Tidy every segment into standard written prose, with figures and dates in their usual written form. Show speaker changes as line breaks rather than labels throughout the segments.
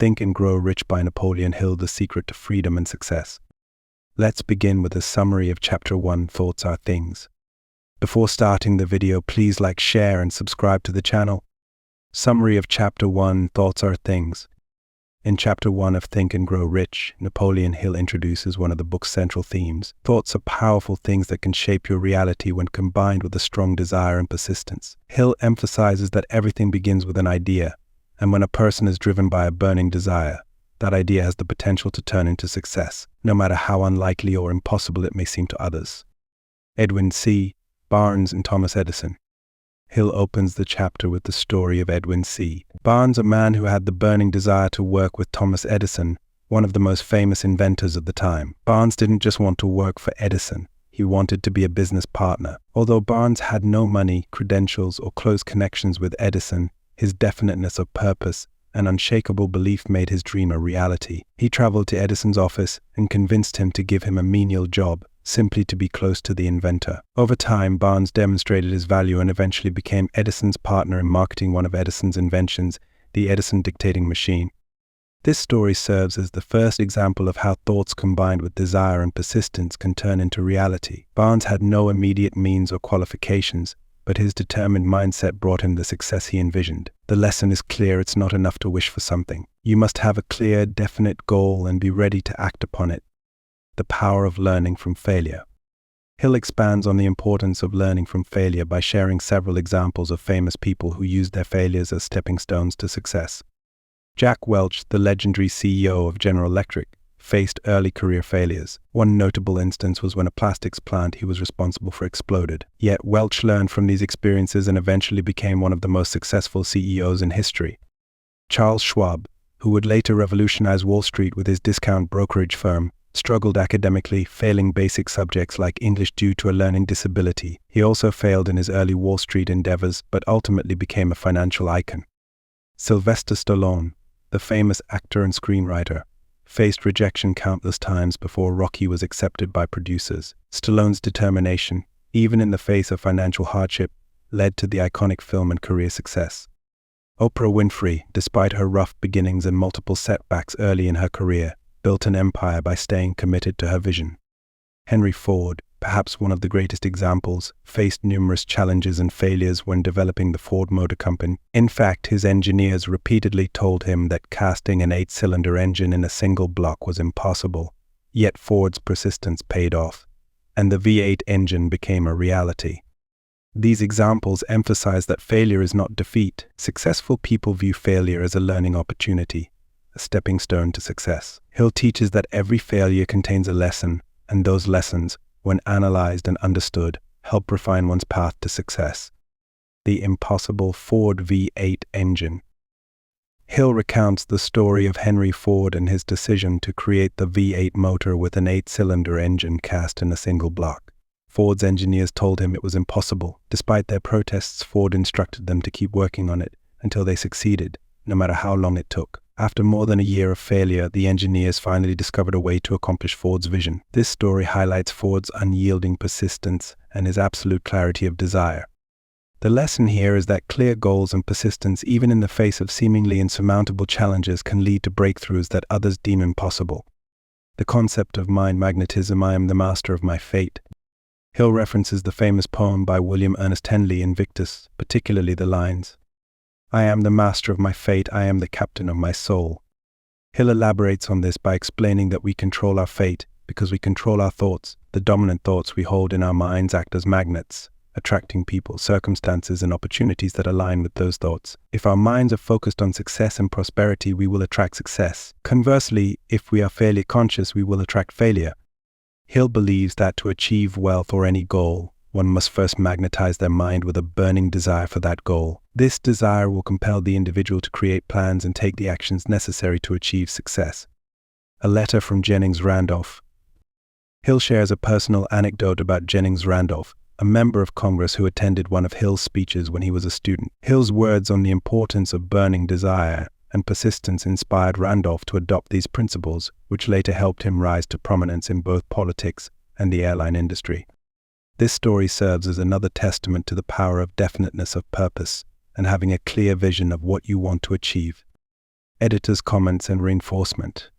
Think and Grow Rich by Napoleon Hill, The Secret to Freedom and Success. Let's begin with a summary of Chapter 1, Thoughts Are Things. Before starting the video, please like, share, and subscribe to the channel. Summary of Chapter 1, Thoughts Are Things. In Chapter 1 of Think and Grow Rich, Napoleon Hill introduces one of the book's central themes. Thoughts are powerful things that can shape your reality when combined with a strong desire and persistence. Hill emphasizes that everything begins with an idea, and when a person is driven by a burning desire, that idea has the potential to turn into success, no matter how unlikely or impossible it may seem to others. Edwin C. Barnes and Thomas Edison. Hill opens the chapter with the story of Edwin C. Barnes, a man who had the burning desire to work with Thomas Edison, one of the most famous inventors of the time. Barnes didn't just want to work for Edison, he wanted to be a business partner. Although Barnes had no money, credentials, or close connections with Edison, his definiteness of purpose and unshakable belief made his dream a reality. He traveled to Edison's office and convinced him to give him a menial job, simply to be close to the inventor. Over time, Barnes demonstrated his value and eventually became Edison's partner in marketing one of Edison's inventions, the Edison dictating machine. This story serves as the first example of how thoughts combined with desire and persistence can turn into reality. Barnes had no immediate means or qualifications, but his determined mindset brought him the success he envisioned. The lesson is clear: it's not enough to wish for something. You must have a clear, definite goal and be ready to act upon it. The power of learning from failure. Hill expands on the importance of learning from failure by sharing several examples of famous people who used their failures as stepping stones to success. Jack Welch, the legendary CEO of General Electric, faced early career failures. One notable instance was when a plastics plant he was responsible for exploded. Yet Welch learned from these experiences and eventually became one of the most successful CEOs in history. Charles Schwab, who would later revolutionize Wall Street with his discount brokerage firm, struggled academically, failing basic subjects like English due to a learning disability. He also failed in his early Wall Street endeavors, but ultimately became a financial icon. Sylvester Stallone, the famous actor and screenwriter, faced rejection countless times before Rocky was accepted by producers. Stallone's determination, even in the face of financial hardship, led to the iconic film and career success. Oprah Winfrey, despite her rough beginnings and multiple setbacks early in her career, built an empire by staying committed to her vision. Henry Ford, perhaps one of the greatest examples, faced numerous challenges and failures when developing the Ford Motor Company. In fact, his engineers repeatedly told him that casting an 8-cylinder engine in a single block was impossible. Yet Ford's persistence paid off, and the V8 engine became a reality. These examples emphasize that failure is not defeat. Successful people view failure as a learning opportunity, a stepping stone to success. Hill teaches that every failure contains a lesson, and those lessons, when analyzed and understood, help refine one's path to success. The impossible Ford V8 engine. Hill recounts the story of Henry Ford and his decision to create the V8 motor with an 8-cylinder engine cast in a single block. Ford's engineers told him it was impossible. Despite their protests, Ford instructed them to keep working on it until they succeeded, no matter how long it took. After more than a year of failure, the engineers finally discovered a way to accomplish Ford's vision. This story highlights Ford's unyielding persistence and his absolute clarity of desire. The lesson here is that clear goals and persistence, even in the face of seemingly insurmountable challenges, can lead to breakthroughs that others deem impossible. The concept of mind magnetism, I am the master of my fate. Hill references the famous poem by Ernest Henley, Invictus, particularly the lines, "I am the master of my fate, I am the captain of my soul." Hill elaborates on this by explaining that we control our fate because we control our thoughts. The dominant thoughts we hold in our minds act as magnets, attracting people, circumstances, and opportunities that align with those thoughts. If our minds are focused on success and prosperity, we will attract success. Conversely, if we are failure conscious, we will attract failure. Hill believes that to achieve wealth or any goal, one must first magnetize their mind with a burning desire for that goal. This desire will compel the individual to create plans and take the actions necessary to achieve success. A letter from Jennings Randol. Hill shares a personal anecdote about Jennings Randol, a member of Congress who attended one of Hill's speeches when he was a student. Hill's words on the importance of burning desire and persistence inspired Randolph to adopt these principles, which later helped him rise to prominence in both politics and the airline industry. This story serves as another testament to the power of definiteness of purpose and having a clear vision of what you want to achieve. Editor's comments and reinforcement.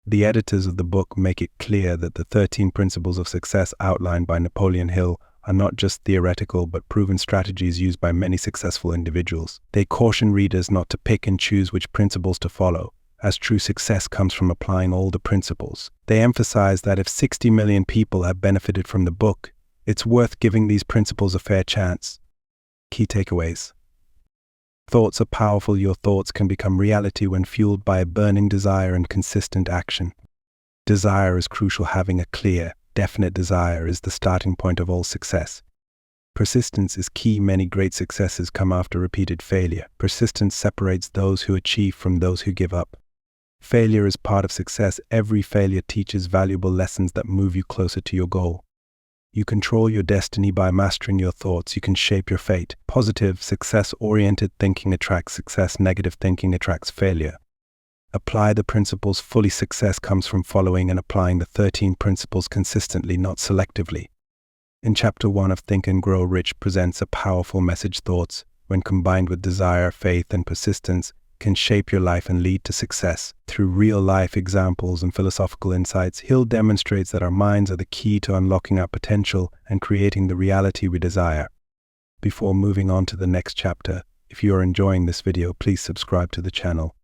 The editors of the book make it clear that the 13 principles of success outlined by Napoleon Hill are not just theoretical but proven strategies used by many successful individuals. They caution readers not to pick and choose which principles to follow, as true success comes from applying all the principles. They emphasize that if 60 million people have benefited from the book, it's worth giving these principles a fair chance. Key takeaways. Thoughts are powerful. Your thoughts can become reality when fueled by a burning desire and consistent action. Desire is crucial. Having a clear, definite desire is the starting point of all success. Persistence is key. Many great successes come after repeated failure. Persistence separates those who achieve from those who give up. Failure is part of success. Every failure teaches valuable lessons that move you closer to your goal. You control your destiny by mastering your thoughts. You can shape your fate. Positive, success-oriented thinking attracts success. Negative thinking attracts failure. Apply the principles fully. Success comes from following and applying the 13 principles consistently, not selectively. In Chapter 1 of Think and Grow Rich presents a powerful message. Thoughts, when combined with desire, faith, and persistence, can shape your life and lead to success. Through real-life examples and philosophical insights, Hill demonstrates that our minds are the key to unlocking our potential and creating the reality we desire. Before moving on to the next chapter, if you are enjoying this video, please subscribe to the channel